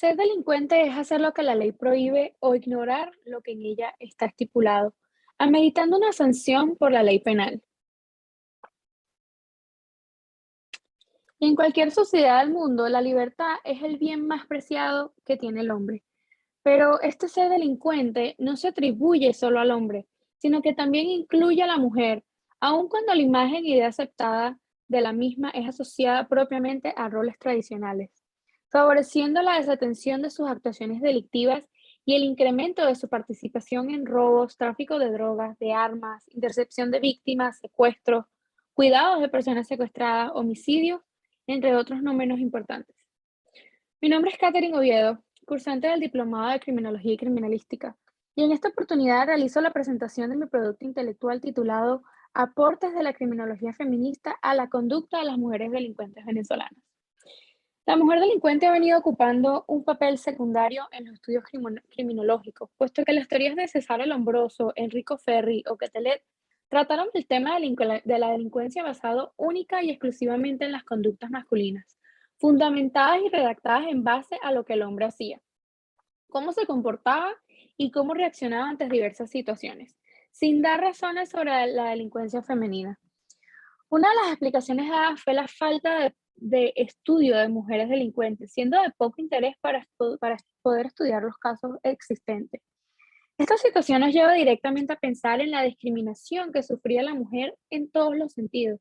Ser delincuente es hacer lo que la ley prohíbe o ignorar lo que en ella está estipulado, ameritando una sanción por la ley penal. En cualquier sociedad del mundo, la libertad es el bien más preciado que tiene el hombre. Pero este ser delincuente no se atribuye solo al hombre, sino que también incluye a la mujer, aun cuando la imagen y idea aceptada de la misma es asociada propiamente a roles tradicionales, favoreciendo la desatención de sus actuaciones delictivas y el incremento de su participación en robos, tráfico de drogas, de armas, intercepción de víctimas, secuestros, cuidados de personas secuestradas, homicidios, entre otros no menos importantes. Mi nombre es Katherine Oviedo, cursante del Diplomado de Criminología y Criminalística, y en esta oportunidad realizo la presentación de mi producto intelectual titulado Aportes de la criminología feminista a la conducta de las mujeres delincuentes venezolanas. La mujer delincuente ha venido ocupando un papel secundario en los estudios criminológicos, puesto que las teorías de Cesare Lombroso, Enrico Ferri o Quetelet trataron el tema de la delincuencia basado única y exclusivamente en las conductas masculinas, fundamentadas y redactadas en base a lo que el hombre hacía, cómo se comportaba y cómo reaccionaba ante diversas situaciones, sin dar razones sobre la delincuencia femenina. Una de las explicaciones dadas fue la falta de estudio de mujeres delincuentes, siendo de poco interés para poder estudiar los casos existentes. Esta situación nos lleva directamente a pensar en la discriminación que sufría la mujer en todos los sentidos,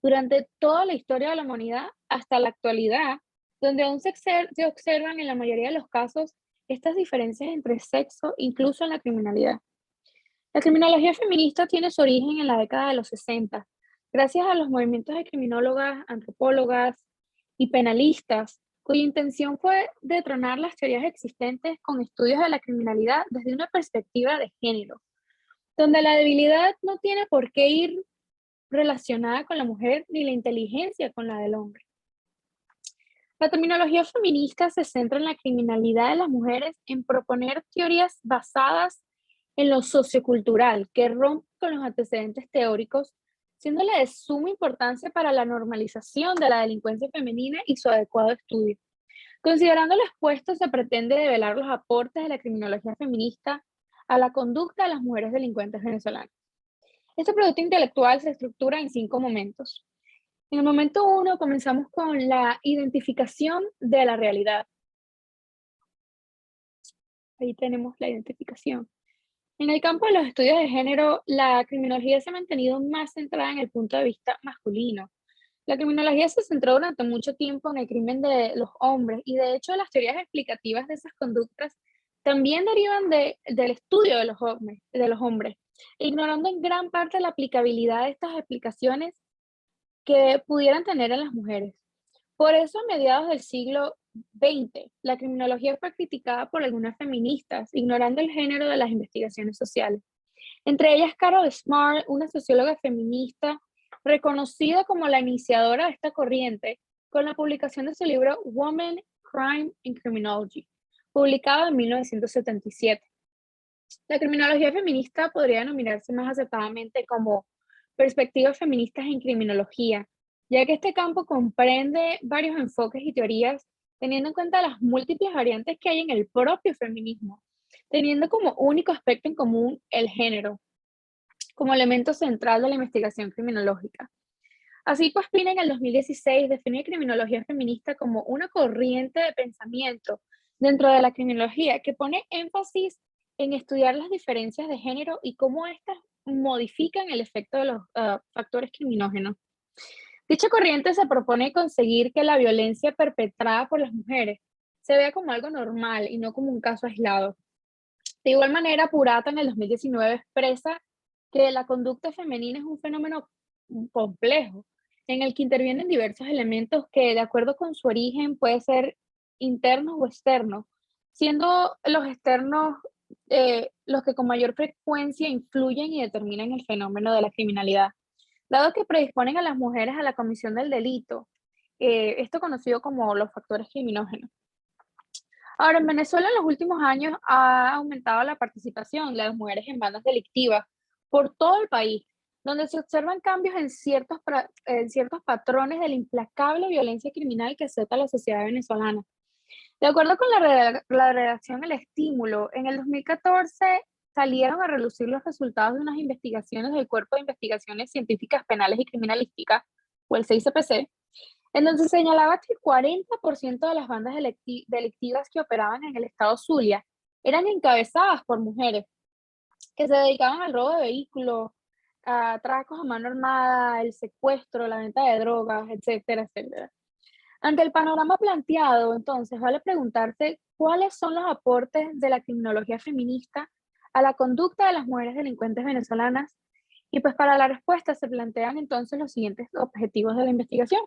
durante toda la historia de la humanidad hasta la actualidad, donde aún se observan en la mayoría de los casos estas diferencias entre sexo, incluso en la criminalidad. La criminología feminista tiene su origen en la década de los 60, gracias a los movimientos de criminólogas, antropólogas y penalistas, cuya intención fue detronar las teorías existentes con estudios de la criminalidad desde una perspectiva de género, donde la debilidad no tiene por qué ir relacionada con la mujer ni la inteligencia con la del hombre. La terminología feminista se centra en la criminalidad de las mujeres en proponer teorías basadas en lo sociocultural que rompen con los antecedentes teóricos, siéndole de suma importancia para la normalización de la delincuencia femenina y su adecuado estudio. Considerando lo expuesto, se pretende develar los aportes de la criminología feminista a la conducta de las mujeres delincuentes venezolanas. Este producto intelectual se estructura en 5 momentos. En el momento uno comenzamos con la identificación de la realidad. Ahí tenemos la identificación. En el campo de los estudios de género, la criminología se ha mantenido más centrada en el punto de vista masculino. La criminología se centró durante mucho tiempo en el crimen de los hombres y de hecho las teorías explicativas de esas conductas también derivan del estudio de los hombres, ignorando en gran parte la aplicabilidad de estas explicaciones que pudieran tener en las mujeres. Por eso, a mediados del siglo XX, la criminología fue criticada por algunas feministas, ignorando el género de las investigaciones sociales. Entre ellas, Carol Smart, una socióloga feminista reconocida como la iniciadora de esta corriente, con la publicación de su libro Women, Crime and Criminology, publicado en 1977. La criminología feminista podría denominarse más acertadamente como perspectivas feministas en criminología, ya que este campo comprende varios enfoques y teorías, teniendo en cuenta las múltiples variantes que hay en el propio feminismo, teniendo como único aspecto en común el género, como elemento central de la investigación criminológica. Así pues, Pina en el 2016 define criminología feminista como una corriente de pensamiento dentro de la criminología que pone énfasis en estudiar las diferencias de género y cómo éstas modifican el efecto de los factores criminógenos. Dicha corriente se propone conseguir que la violencia perpetrada por las mujeres se vea como algo normal y no como un caso aislado. De igual manera, Purata en el 2019 expresa que la conducta femenina es un fenómeno complejo, en el que intervienen diversos elementos que, de acuerdo con su origen, puede ser internos o externos, siendo los externos los que con mayor frecuencia influyen y determinan el fenómeno de la criminalidad, dado que predisponen a las mujeres a la comisión del delito, esto conocido como los factores criminógenos. Ahora, en Venezuela en los últimos años ha aumentado la participación de las mujeres en bandas delictivas por todo el país, donde se observan cambios en ciertos patrones de la implacable violencia criminal que azota la sociedad venezolana. De acuerdo con la redacción El Estímulo, en el 2014 salieron a relucir los resultados de unas investigaciones del Cuerpo de Investigaciones Científicas Penales y Criminalísticas, o el CICPC, en donde se señalaba que el 40% de las bandas delictivas que operaban en el estado Zulia eran encabezadas por mujeres que se dedicaban al robo de vehículos, a atracos a mano armada, el secuestro, la venta de drogas, etcétera, etcétera. Ante el panorama planteado, entonces, vale preguntarse cuáles son los aportes de la criminología feminista a la conducta de las mujeres delincuentes venezolanas. Y pues para la respuesta se plantean entonces los siguientes objetivos de la investigación.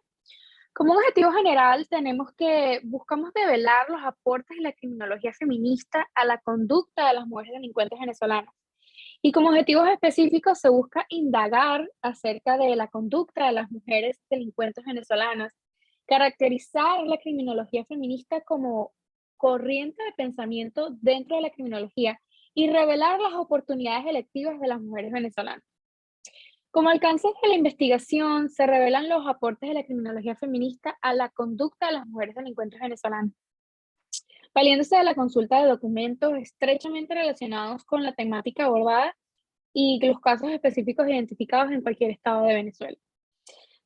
Como un objetivo general, tenemos que buscamos develar los aportes de la criminología feminista a la conducta de las mujeres delincuentes venezolanas. Y como objetivos específicos se busca indagar acerca de la conducta de las mujeres delincuentes venezolanas, caracterizar la criminología feminista como corriente de pensamiento dentro de la criminología y revelar las oportunidades electivas de las mujeres venezolanas. Como alcances de la investigación, se revelan los aportes de la criminología feminista a la conducta de las mujeres delincuentes venezolanas, valiéndose de la consulta de documentos estrechamente relacionados con la temática abordada y los casos específicos identificados en cualquier estado de Venezuela.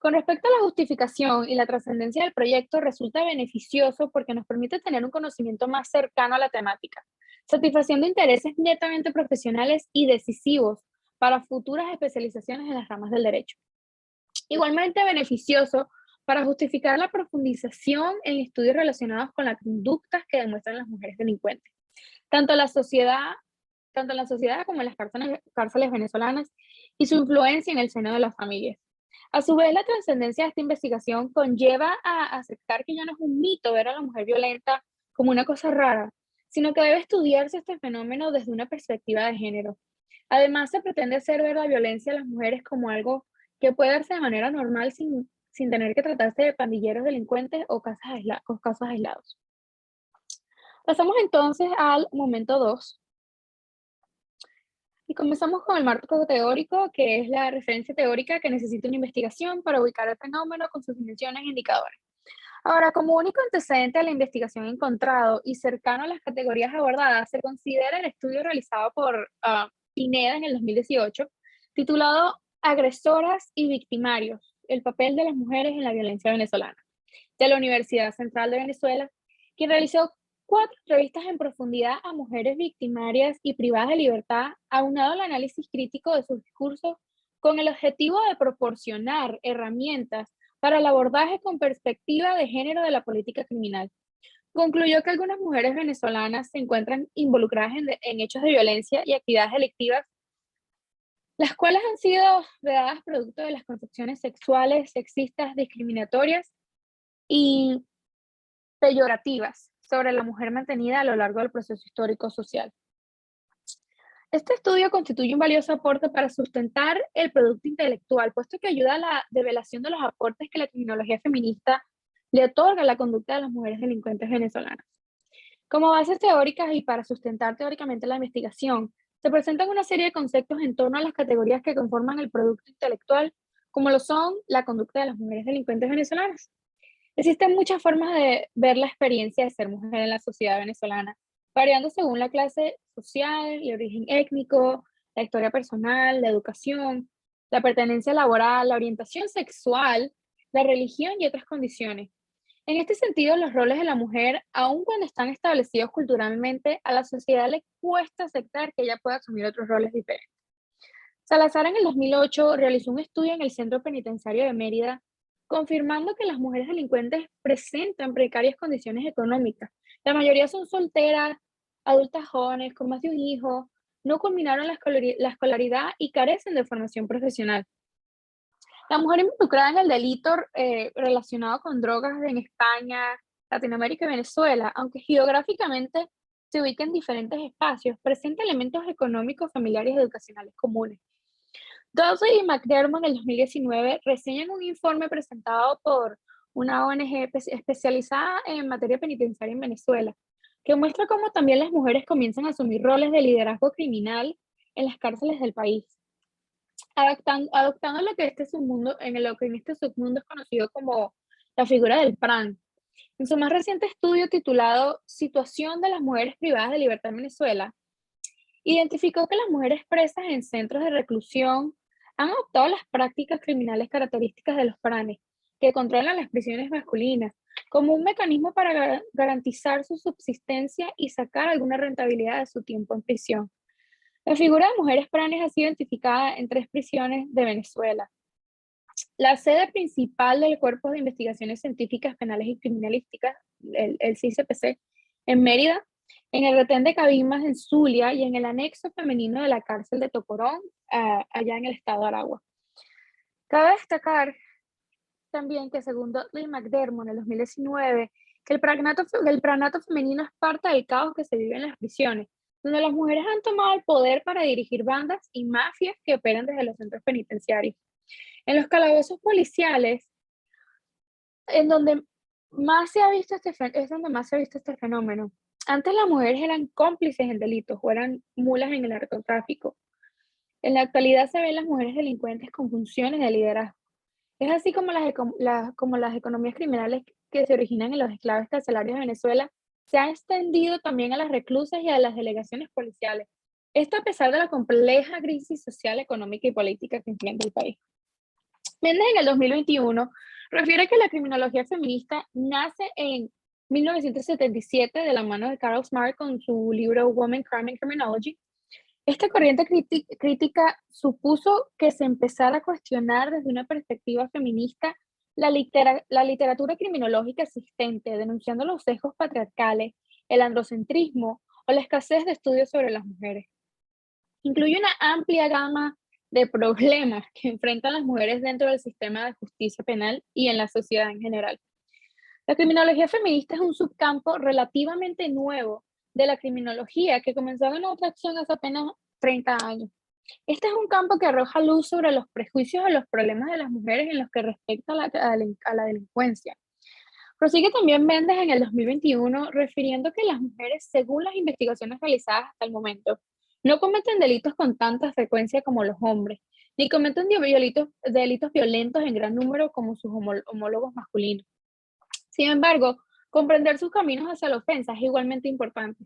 Con respecto a la justificación y la trascendencia del proyecto, resulta beneficioso porque nos permite tener un conocimiento más cercano a la temática, satisfaciendo intereses netamente profesionales y decisivos para futuras especializaciones en las ramas del derecho. Igualmente beneficioso para justificar la profundización en estudios relacionados con las conductas que demuestran las mujeres delincuentes, tanto en la sociedad, tanto en la sociedad como en las cárceles venezolanas y su influencia en el seno de las familias. A su vez, la trascendencia de esta investigación conlleva a aceptar que ya no es un mito ver a la mujer violenta como una cosa rara, sino que debe estudiarse este fenómeno desde una perspectiva de género. Además, se pretende hacer ver la violencia a las mujeres como algo que puede darse de manera normal sin tener que tratarse de pandilleros delincuentes o casos aislados. Pasamos entonces al momento 2 y comenzamos con el marco teórico, que es la referencia teórica que necesita una investigación para ubicar el fenómeno con sus dimensiones e indicadores. Ahora, como único antecedente a la investigación encontrado y cercano a las categorías abordadas, se considera el estudio realizado por Pineda en el 2018, titulado Agresoras y victimarios, el papel de las mujeres en la violencia venezolana, de la Universidad Central de Venezuela, quien realizó 4 entrevistas en profundidad a mujeres victimarias y privadas de libertad, aunado al análisis crítico de sus discursos, con el objetivo de proporcionar herramientas para el abordaje con perspectiva de género de la política criminal. Concluyó que algunas mujeres venezolanas se encuentran involucradas en hechos de violencia y actividades delictivas, las cuales han sido dadas producto de las concepciones sexuales, sexistas, discriminatorias y peyorativas sobre la mujer mantenida a lo largo del proceso histórico social. Este estudio constituye un valioso aporte para sustentar el producto intelectual, puesto que ayuda a la develación de los aportes que la criminología feminista le otorga a la conducta de las mujeres delincuentes venezolanas. Como bases teóricas y para sustentar teóricamente la investigación, se presentan una serie de conceptos en torno a las categorías que conforman el producto intelectual, como lo son la conducta de las mujeres delincuentes venezolanas. Existen muchas formas de ver la experiencia de ser mujer en la sociedad venezolana, variando según la clase social, el origen étnico, la historia personal, la educación, la pertenencia laboral, la orientación sexual, la religión y otras condiciones. En este sentido, los roles de la mujer, aun cuando están establecidos culturalmente, a la sociedad le cuesta aceptar que ella pueda asumir otros roles diferentes. Salazar en el 2008 realizó un estudio en el Centro Penitenciario de Mérida, confirmando que las mujeres delincuentes presentan precarias condiciones económicas. La mayoría son solteras, adultas jóvenes, con más de un hijo, no culminaron la escolaridad y carecen de formación profesional. La mujer involucrada en el delito relacionado con drogas en España, Latinoamérica y Venezuela, aunque geográficamente se ubica en diferentes espacios, presenta elementos económicos, familiares y educacionales comunes. Dawson y McDermott en el 2019 reseñan un informe presentado por una ONG especializada en materia penitenciaria en Venezuela, que muestra cómo también las mujeres comienzan a asumir roles de liderazgo criminal en las cárceles del país, adoptando lo que, este submundo, en lo que en este submundo es conocido como la figura del PRAN. En su más reciente estudio titulado Situación de las mujeres privadas de libertad en Venezuela, identificó que las mujeres presas en centros de reclusión han adoptado las prácticas criminales características de los pranes, que controlan las prisiones masculinas, como un mecanismo para garantizar su subsistencia y sacar alguna rentabilidad de su tiempo en prisión. La figura de mujeres pranes ha sido identificada en 3 prisiones de Venezuela: la sede principal del Cuerpo de Investigaciones Científicas Penales y Criminalísticas, el CICPC, en Mérida, en el retén de Cabimas en Zulia y en el anexo femenino de la cárcel de Tocorón, allá en el estado de Aragua. Cabe destacar también que según Dudley McDermott en el 2019, que el pranato femenino es parte del caos que se vive en las prisiones, donde las mujeres han tomado el poder para dirigir bandas y mafias que operan desde los centros penitenciarios. En los calabozos policiales, en donde más se ha visto es donde más se ha visto este fenómeno. Antes las mujeres eran cómplices en delitos o eran mulas en el narcotráfico. En la actualidad se ven las mujeres delincuentes con funciones de liderazgo. Es así como como las economías criminales que se originan en los enclaves carcelarios de Venezuela se han extendido también a las reclusas y a las delegaciones policiales. Esto a pesar de la compleja crisis social, económica y política que enfrenta el país. Méndez en el 2021 refiere que la criminología feminista nace en 1977 de la mano de Carol Smart con su libro Women, Crime and Criminology. Esta corriente crítica supuso que se empezara a cuestionar desde una perspectiva feminista la literatura criminológica existente, denunciando los sesgos patriarcales, el androcentrismo o la escasez de estudios sobre las mujeres. Incluye una amplia gama de problemas que enfrentan las mujeres dentro del sistema de justicia penal y en la sociedad en general. La criminología feminista es un subcampo relativamente nuevo de la criminología que comenzó a ganar tracción hace apenas 30 años. Este es un campo que arroja luz sobre los prejuicios o los problemas de las mujeres en los que respecta a la delincuencia. Prosigue también Méndez en el 2021 refiriendo que las mujeres, según las investigaciones realizadas hasta el momento, no cometen delitos con tanta frecuencia como los hombres, ni cometen delitos violentos en gran número como sus homólogos masculinos. Sin embargo, comprender sus caminos hacia la ofensa es igualmente importante.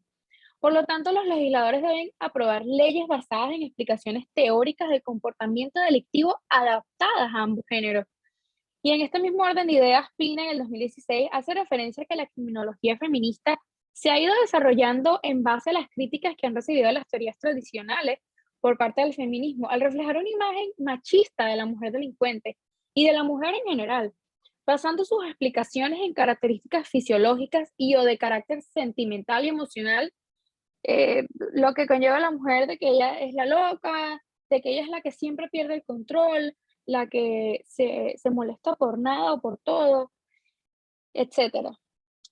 Por lo tanto, los legisladores deben aprobar leyes basadas en explicaciones teóricas del comportamiento delictivo adaptadas a ambos géneros. Y en este mismo orden de ideas, Pina en el 2016 hace referencia a que la criminología feminista se ha ido desarrollando en base a las críticas que han recibido las teorías tradicionales por parte del feminismo, al reflejar una imagen machista de la mujer delincuente y de la mujer en general, basando sus explicaciones en características fisiológicas y o de carácter sentimental y emocional, lo que conlleva a la mujer de que ella es la loca, de que ella es la que siempre pierde el control, la que se molesta por nada o por todo, etcétera.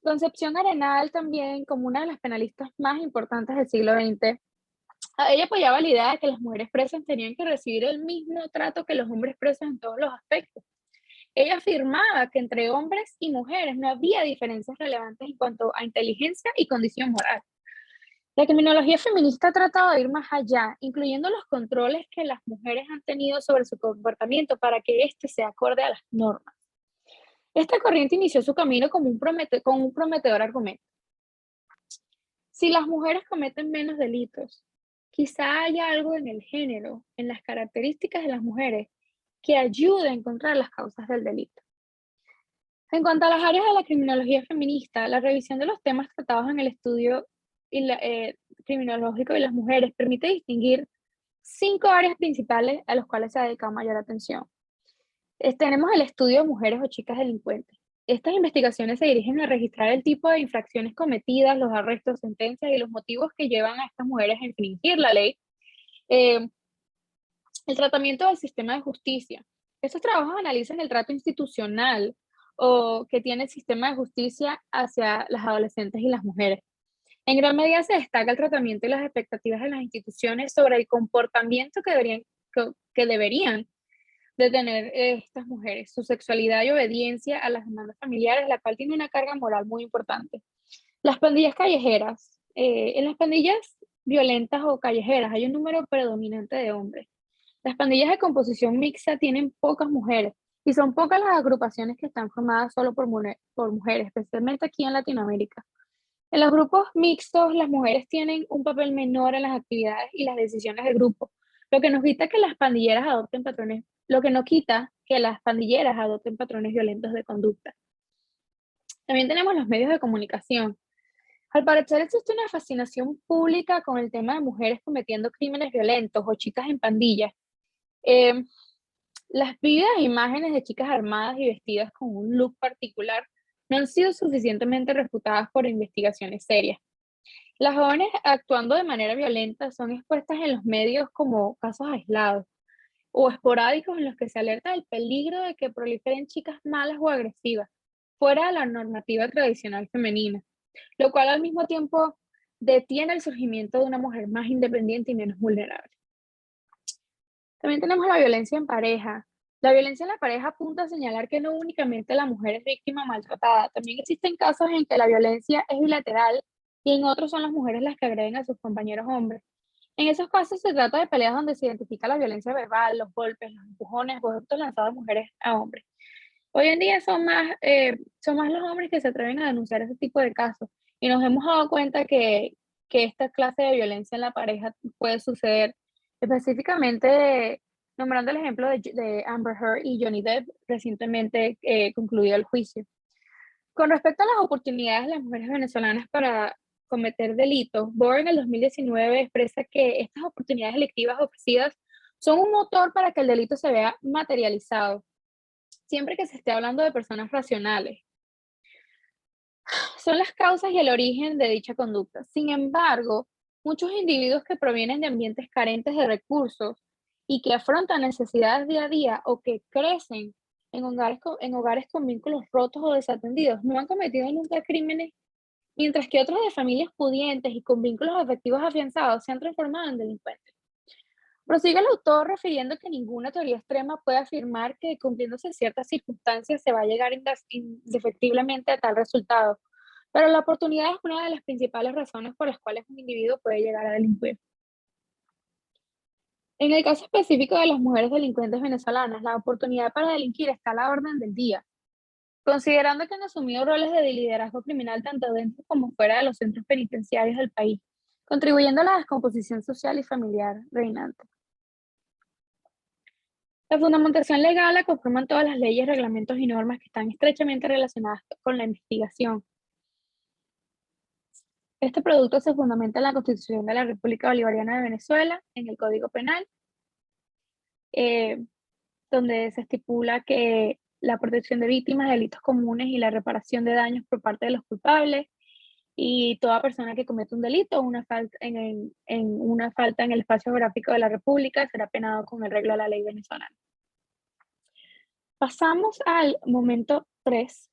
Concepción Arenal también, como una de las penalistas más importantes del siglo XX, ella apoyaba la idea de que las mujeres presas tenían que recibir el mismo trato que los hombres presos en todos los aspectos. Ella afirmaba que entre hombres y mujeres no había diferencias relevantes en cuanto a inteligencia y condición moral. La criminología feminista ha tratado de ir más allá, incluyendo los controles que las mujeres han tenido sobre su comportamiento para que éste sea acorde a las normas. Esta corriente inició su camino con un prometedor argumento. Si las mujeres cometen menos delitos, quizá haya algo en el género, en las características de las mujeres, que ayude a encontrar las causas del delito. En cuanto a las áreas de la criminología feminista, la revisión de los temas tratados en el estudio criminológico de las mujeres permite distinguir 5 áreas principales a las cuales se ha dedicado mayor atención. Tenemos el estudio de mujeres o chicas delincuentes. Estas investigaciones se dirigen a registrar el tipo de infracciones cometidas, los arrestos, sentencias y los motivos que llevan a estas mujeres a infringir la ley. El tratamiento del sistema de justicia. Estos trabajos analizan el trato institucional o que tiene el sistema de justicia hacia las adolescentes y las mujeres. En gran medida se destaca el tratamiento y las expectativas de las instituciones sobre el comportamiento que deberían de tener estas mujeres, su sexualidad y obediencia a las demandas familiares, la cual tiene una carga moral muy importante. Las pandillas callejeras. En las pandillas violentas o callejeras hay un número predominante de hombres. Las pandillas de composición mixta tienen pocas mujeres, y son pocas las agrupaciones que están formadas solo por mujeres, especialmente aquí en Latinoamérica. En los grupos mixtos, las mujeres tienen un papel menor en las actividades y las decisiones del grupo, lo que no quita que las pandilleras adopten patrones violentos de conducta. También tenemos los medios de comunicación. Al parecer existe una fascinación pública con el tema de mujeres cometiendo crímenes violentos o chicas en pandillas. Eh, las vívidas imágenes de chicas armadas y vestidas con un look particular no han sido suficientemente refutadas por investigaciones serias. Las jóvenes actuando de manera violenta son expuestas en los medios como casos aislados o esporádicos en los que se alerta del peligro de que proliferen chicas malas o agresivas, fuera de la normativa tradicional femenina, lo cual al mismo tiempo detiene el surgimiento de una mujer más independiente y menos vulnerable. También tenemos la violencia en pareja. La violencia en la pareja apunta a señalar que no únicamente la mujer es víctima maltratada, también existen casos en que la violencia es bilateral y en otros son las mujeres las que agreden a sus compañeros hombres. En esos casos se trata de peleas donde se identifica la violencia verbal, los golpes, los empujones o actos lanzados de mujeres a hombres. Hoy en día son más los hombres que se atreven a denunciar ese tipo de casos y nos hemos dado cuenta que esta clase de violencia en la pareja puede suceder específicamente, nombrando el ejemplo de Amber Heard y Johnny Depp recientemente concluido el juicio. Con respecto a las oportunidades de las mujeres venezolanas para cometer delitos, Bohr en el 2019 expresa que estas oportunidades electivas ofrecidas son un motor para que el delito se vea materializado, siempre que se esté hablando de personas racionales. Son las causas y el origen de dicha conducta. Sin embargo, muchos individuos que provienen de ambientes carentes de recursos y que afrontan necesidades día a día o que crecen en hogares con vínculos rotos o desatendidos no han cometido nunca crímenes, mientras que otros de familias pudientes y con vínculos afectivos afianzados se han transformado en delincuentes. Prosigue el autor refiriendo que ninguna teoría extrema puede afirmar que cumpliéndose ciertas circunstancias se va a llegar indefectiblemente a tal resultado, pero la oportunidad es una de las principales razones por las cuales un individuo puede llegar a delinquir. En el caso específico de las mujeres delincuentes venezolanas, la oportunidad para delinquir está a la orden del día, considerando que han asumido roles de liderazgo criminal tanto dentro como fuera de los centros penitenciarios del país, contribuyendo a la descomposición social y familiar reinante. La fundamentación legal la conforman todas las leyes, reglamentos y normas que están estrechamente relacionadas con la investigación. Este producto se fundamenta en la Constitución de la República Bolivariana de Venezuela, en el Código Penal, eh, donde se estipula que la protección de víctimas de delitos comunes y la reparación de daños por parte de los culpables, y toda persona que cometa un delito o una falta en una falta en el espacio geográfico de la República será penado con el regla de la ley venezolana. Pasamos al momento 3,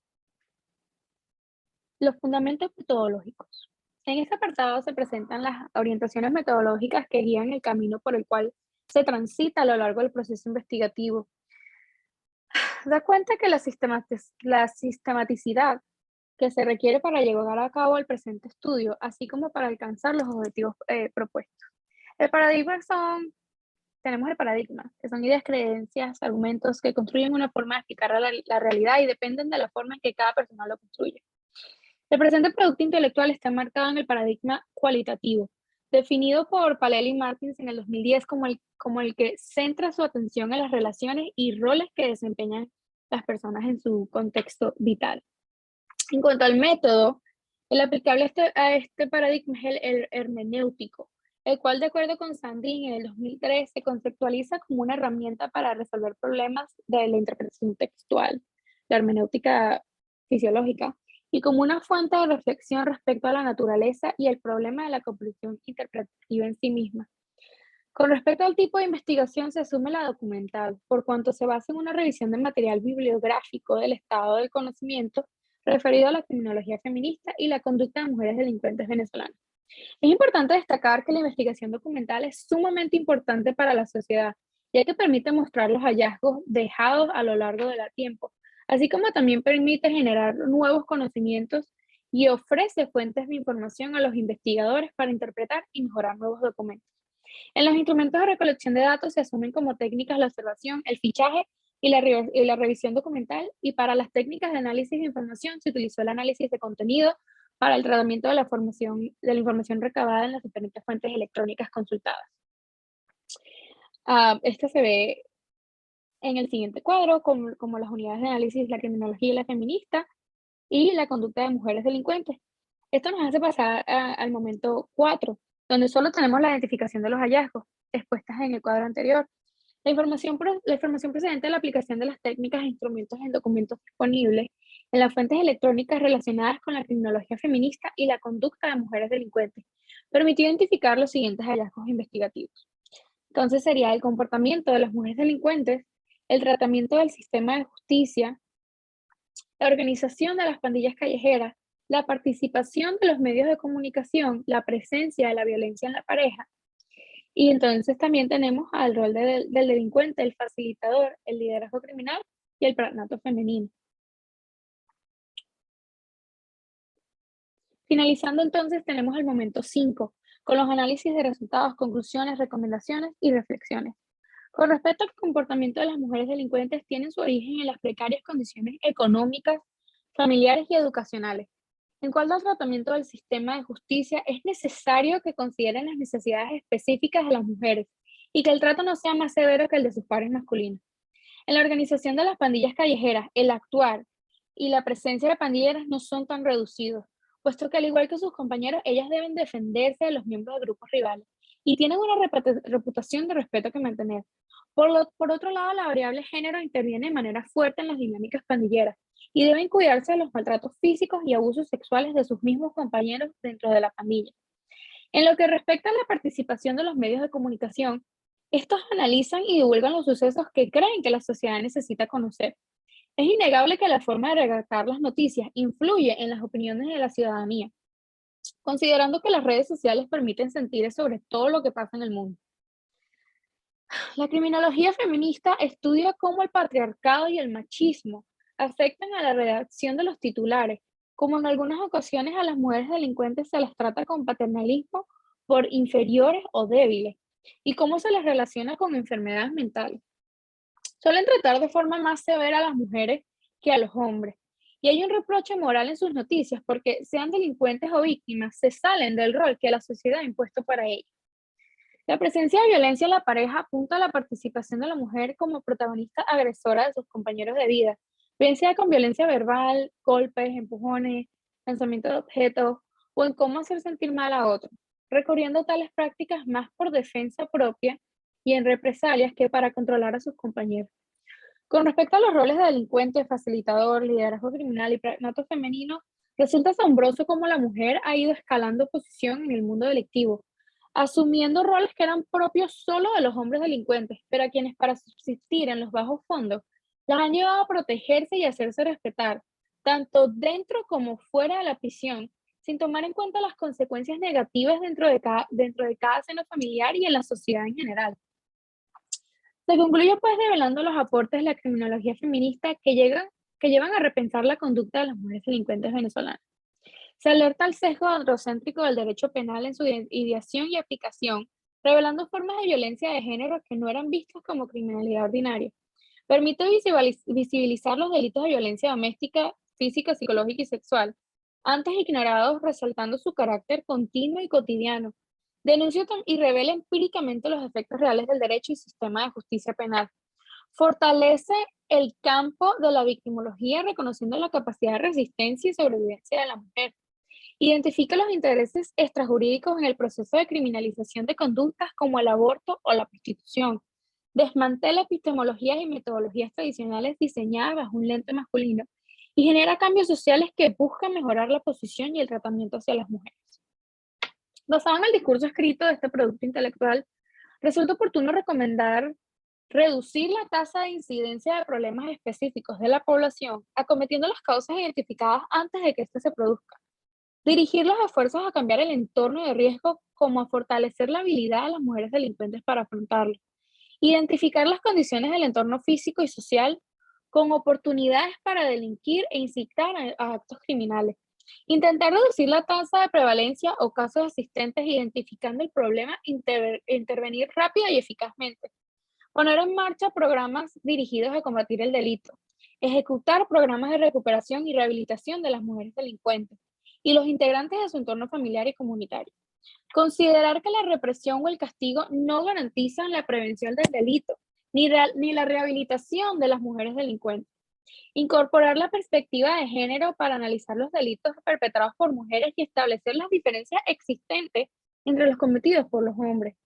los fundamentos metodológicos. En este apartado se presentan las orientaciones metodológicas que guían el camino por el cual se transita a lo largo del proceso investigativo. Da cuenta que la sistematicidad que se requiere para llevar a cabo el presente estudio, así como para alcanzar los objetivos propuestos. El paradigma tenemos el paradigma, que son ideas, creencias, argumentos que construyen una forma de explicar la realidad y dependen de la forma en que cada persona lo construye. El presente producto intelectual está marcado en el paradigma cualitativo, definido por Palel y Martins en el 2010 como el que centra su atención en las relaciones y roles que desempeñan las personas en su contexto vital. En cuanto al método, el aplicable a este paradigma es el hermenéutico, el cual, de acuerdo con Sandin en el 2003, se conceptualiza como una herramienta para resolver problemas de la interpretación textual, la hermenéutica fisiológica, y como una fuente de reflexión respecto a la naturaleza y el problema de la comprensión interpretativa en sí misma. Con respecto al tipo de investigación, se asume la documental, por cuanto se basa en una revisión del material bibliográfico del estado del conocimiento referido a la criminología feminista y la conducta de mujeres delincuentes venezolanas. Es importante destacar que la investigación documental es sumamente importante para la sociedad, ya que permite mostrar los hallazgos dejados a lo largo del tiempo, así como también permite generar nuevos conocimientos y ofrece fuentes de información a los investigadores para interpretar y mejorar nuevos documentos. En los instrumentos de recolección de datos se asumen como técnicas la observación, el fichaje y la revisión documental, y para las técnicas de análisis de información se utilizó el análisis de contenido para el tratamiento de la información recabada en las diferentes fuentes electrónicas consultadas. Este se ve en el siguiente cuadro, como las unidades de análisis, la criminología y la feminista, y la conducta de mujeres delincuentes. Esto nos hace pasar al momento 4, donde solo tenemos la identificación de los hallazgos, expuestas en el cuadro anterior. La información procedente de la aplicación de las técnicas e instrumentos en documentos disponibles en las fuentes electrónicas relacionadas con la criminología feminista y la conducta de mujeres delincuentes permitió identificar los siguientes hallazgos investigativos. Entonces sería el comportamiento de las mujeres delincuentes, el tratamiento del sistema de justicia, la organización de las pandillas callejeras, la participación de los medios de comunicación, la presencia de la violencia en la pareja. Y entonces también tenemos al rol del delincuente, el facilitador, el liderazgo criminal y el pragnato femenino. Finalizando entonces tenemos el momento 5, con los análisis de resultados, conclusiones, recomendaciones y reflexiones. Con respecto al comportamiento de las mujeres delincuentes, tienen su origen en las precarias condiciones económicas, familiares y educacionales. En cuanto al tratamiento del sistema de justicia, es necesario que consideren las necesidades específicas de las mujeres y que el trato no sea más severo que el de sus pares masculinos. En la organización de las pandillas callejeras, el actuar y la presencia de pandilleras no son tan reducidos, puesto que al igual que sus compañeros, ellas deben defenderse de los miembros de grupos rivales y tienen una reputación de respeto que mantener. Por otro lado, la variable género interviene de manera fuerte en las dinámicas pandilleras y deben cuidarse de los maltratos físicos y abusos sexuales de sus mismos compañeros dentro de la pandilla. En lo que respecta a la participación de los medios de comunicación, estos analizan y divulgan los sucesos que creen que la sociedad necesita conocer. Es innegable que la forma de redactar las noticias influye en las opiniones de la ciudadanía, considerando que las redes sociales permiten sentir sobre todo lo que pasa en el mundo. La criminología feminista estudia cómo el patriarcado y el machismo afectan a la redacción de los titulares, como en algunas ocasiones a las mujeres delincuentes se las trata con paternalismo por inferiores o débiles, y cómo se les relaciona con enfermedades mentales. Suelen tratar de forma más severa a las mujeres que a los hombres, y hay un reproche moral en sus noticias porque sean delincuentes o víctimas, se salen del rol que la sociedad ha impuesto para ellos. La presencia de violencia en la pareja apunta a la participación de la mujer como protagonista agresora de sus compañeros de vida, bien sea con violencia verbal, golpes, empujones, lanzamiento de objetos o en cómo hacer sentir mal a otro, recurriendo a tales prácticas más por defensa propia y en represalias que para controlar a sus compañeros. Con respecto a los roles de delincuente, facilitador, liderazgo criminal y pragnato femenino, resulta asombroso cómo la mujer ha ido escalando posición en el mundo delictivo, asumiendo roles que eran propios solo de los hombres delincuentes, pero a quienes para subsistir en los bajos fondos las han llevado a protegerse y hacerse respetar, tanto dentro como fuera de la prisión, sin tomar en cuenta las consecuencias negativas dentro de cada seno familiar y en la sociedad en general. Se concluye pues revelando los aportes de la criminología feminista que llevan a repensar la conducta de las mujeres delincuentes venezolanas. Se alerta al sesgo androcéntrico del derecho penal en su ideación y aplicación, revelando formas de violencia de género que no eran vistas como criminalidad ordinaria. Permite visibilizar los delitos de violencia doméstica, física, psicológica y sexual, antes ignorados, resaltando su carácter continuo y cotidiano. Denuncia y revela empíricamente los efectos reales del derecho y sistema de justicia penal. Fortalece el campo de la victimología, reconociendo la capacidad de resistencia y sobrevivencia de la mujer. Identifica los intereses extrajurídicos en el proceso de criminalización de conductas como el aborto o la prostitución. Desmantela epistemologías y metodologías tradicionales diseñadas bajo un lente masculino y genera cambios sociales que buscan mejorar la posición y el tratamiento hacia las mujeres. Basado en el discurso escrito de este producto intelectual, resulta oportuno recomendar reducir la tasa de incidencia de problemas específicos de la población, acometiendo las causas identificadas antes de que éste se produzca. Dirigir los esfuerzos a cambiar el entorno de riesgo como a fortalecer la habilidad de las mujeres delincuentes para afrontarlo. Identificar las condiciones del entorno físico y social con oportunidades para delinquir e incitar a actos criminales. Intentar reducir la tasa de prevalencia o casos existentes identificando el problema, intervenir rápida y eficazmente. Poner en marcha programas dirigidos a combatir el delito, ejecutar programas de recuperación y rehabilitación de las mujeres delincuentes y los integrantes de su entorno familiar y comunitario. Considerar que la represión o el castigo no garantizan la prevención del delito, ni la rehabilitación de las mujeres delincuentes. Incorporar la perspectiva de género para analizar los delitos perpetrados por mujeres y establecer las diferencias existentes entre los cometidos por los hombres.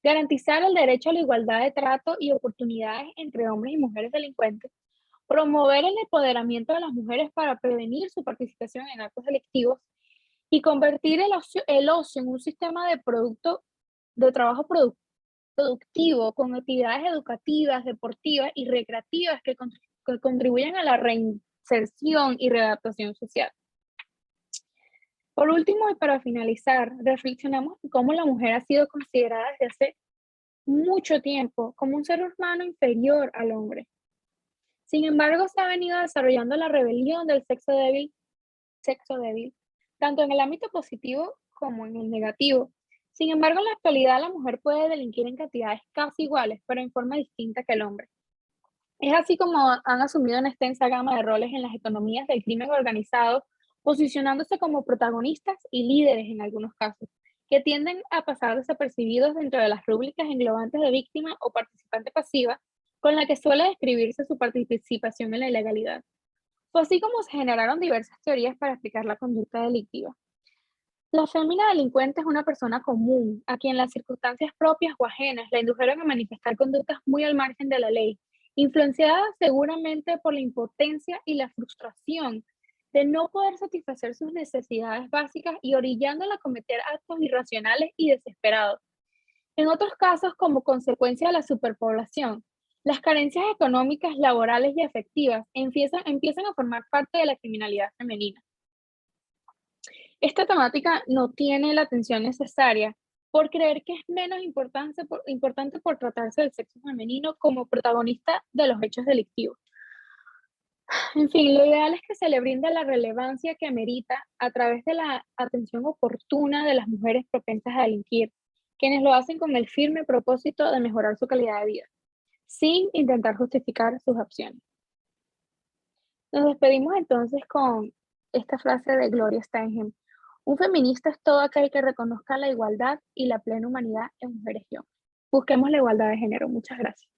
Garantizar el derecho a la igualdad de trato y oportunidades entre hombres y mujeres delincuentes. Promover el empoderamiento de las mujeres para prevenir su participación en actos delictivos y convertir el ocio en un sistema de trabajo productivo con actividades educativas, deportivas y recreativas que contribuyan a la reinserción y readaptación social. Por último, y para finalizar, reflexionamos en cómo la mujer ha sido considerada desde hace mucho tiempo como un ser humano inferior al hombre. Sin embargo, se ha venido desarrollando la rebelión del sexo débil, tanto en el ámbito positivo como en el negativo. Sin embargo, en la actualidad la mujer puede delinquir en cantidades casi iguales, pero en forma distinta que el hombre. Es así como han asumido una extensa gama de roles en las economías del crimen organizado, posicionándose como protagonistas y líderes en algunos casos, que tienden a pasar desapercibidos dentro de las rúbricas englobantes de víctima o participante pasiva, con la que suele describirse su participación en la ilegalidad. Fue así como se generaron diversas teorías para explicar la conducta delictiva. La fémina delincuente es una persona común, a quien las circunstancias propias o ajenas le indujeron a manifestar conductas muy al margen de la ley, influenciada seguramente por la impotencia y la frustración de no poder satisfacer sus necesidades básicas y orillándola a cometer actos irracionales y desesperados. En otros casos, como consecuencia de la superpoblación, las carencias económicas, laborales y afectivas empiezan a formar parte de la criminalidad femenina. Esta temática no tiene la atención necesaria por creer que es menos importante por tratarse del sexo femenino como protagonista de los hechos delictivos. En fin, lo ideal es que se le brinde la relevancia que amerita a través de la atención oportuna de las mujeres propensas a delinquir, quienes lo hacen con el firme propósito de mejorar su calidad de vida, sin intentar justificar sus acciones. Nos despedimos entonces con esta frase de Gloria Steinem: un feminista es todo aquel que reconozca la igualdad y la plena humanidad en mujeres y hombres. Busquemos la igualdad de género. Muchas gracias.